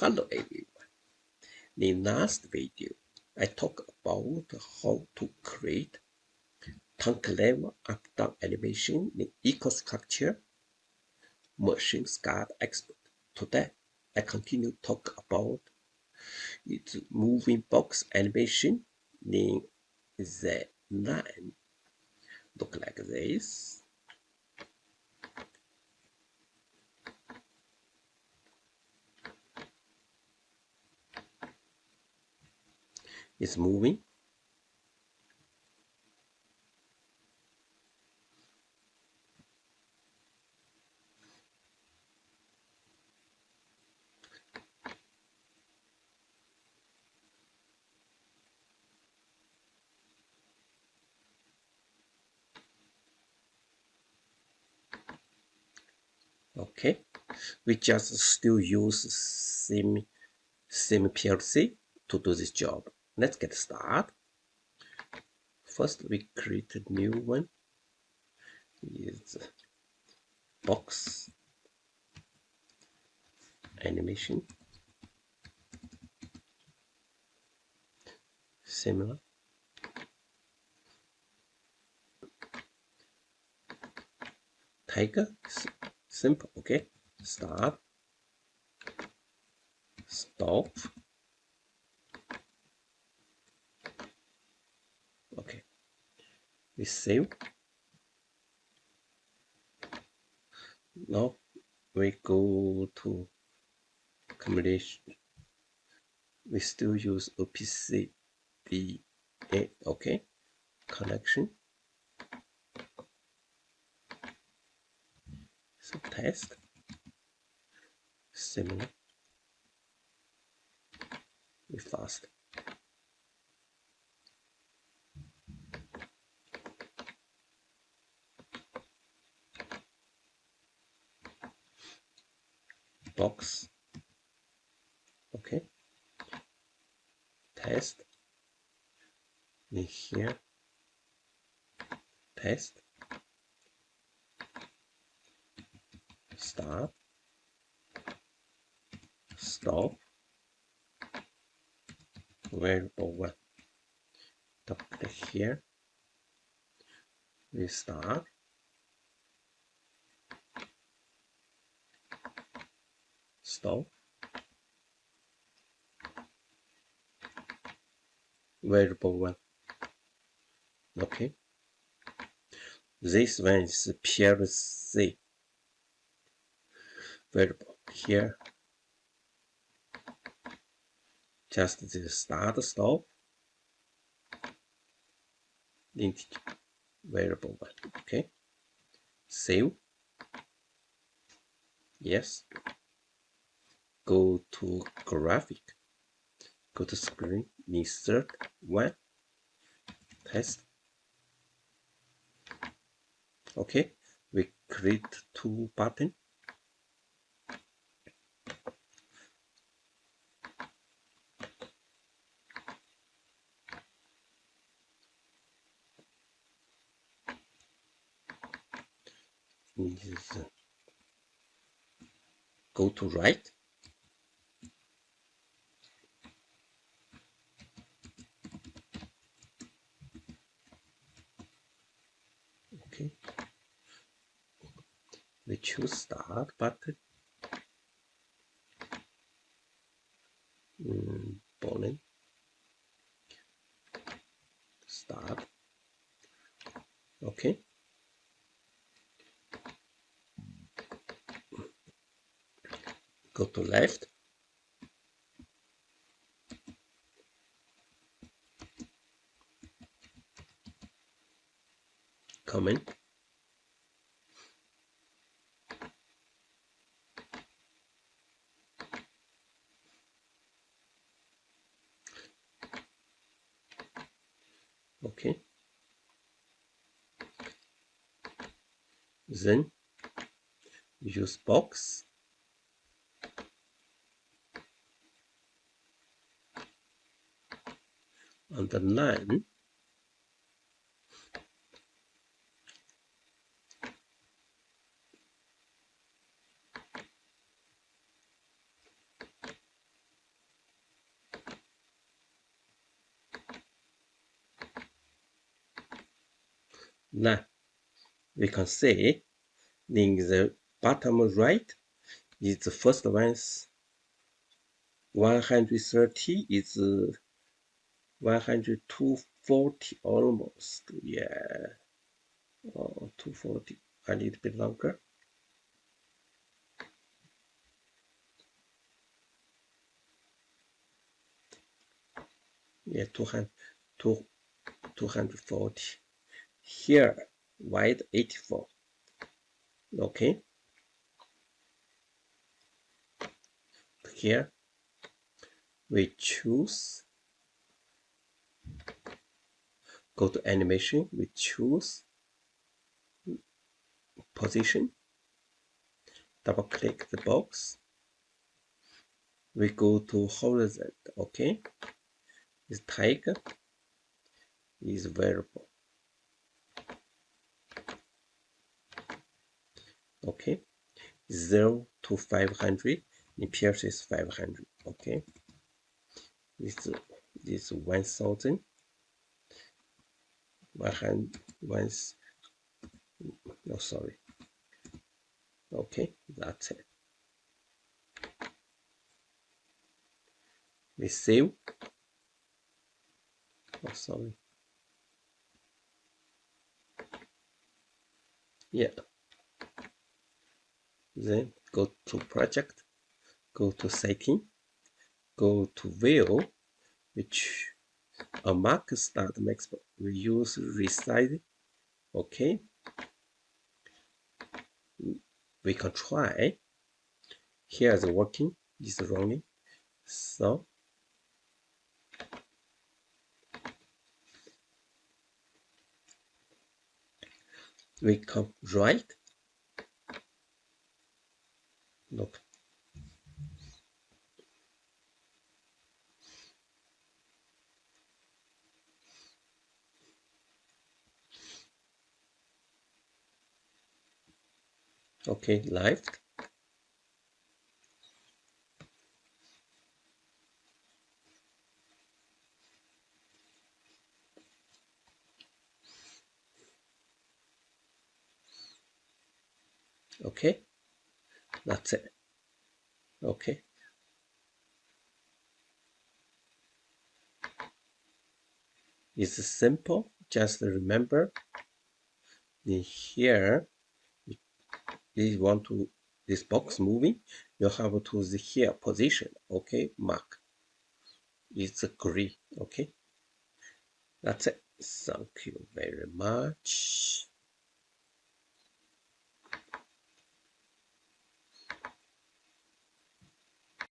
Hello everyone. In last video, I talked about how to create tank level up-down animation in EcoStruxure Machine SCADA Expert. Today, I continue to talk about its moving box animation in the line. Look like this. It's moving. Okay, we just still use same PLC to do this job. Let's get started. First, we create a new one. Is box animation. Similar. Tiger. Simple. Okay. Start. Stop. Okay. We save. Now we go to combination. We still use OPC DA. Okay. Connection. So test. Similar. We fast. Box. Okay. Test. In here. Test. Start. Stop. Variable one. Double here. We start. Stop. Variable one. Okay. This one is PLC variable. Here, just the start, stop, integer variable one. Okay. Save. Yes. Go to graphic. Go to screen. Insert one. Test. Okay. We create two buttons. Go to right. Okay. We choose start button. Bowling. Start. Okay. Go to left. Comment. Okay. Then use box. On the line, Now we can see in the bottom right is the first one's 130 is 140 almost. Yeah, 240. I need a bit longer. Yeah, 240. Here, wide 84. Okay. Here, we choose, go to animation, we choose position, double click the box, we go to horizontal. Okay. This tag is variable. Okay. 0 to 500, in PLC is 500. Okay. This 1000, 100, no, sorry. Okay, that's it. We save. Oh, sorry. Yeah. Then go to project, go to setting, go to view, which a mark start maximum. We use resize. Okay. We can try. Here is working, is running. So we come right. Look. Okay, left. Okay, that's it. Okay. It's simple. Just remember in here, if you want to this box moving, you have to the here position. Okay, mark. It's green. Okay, that's it. Thank you very much.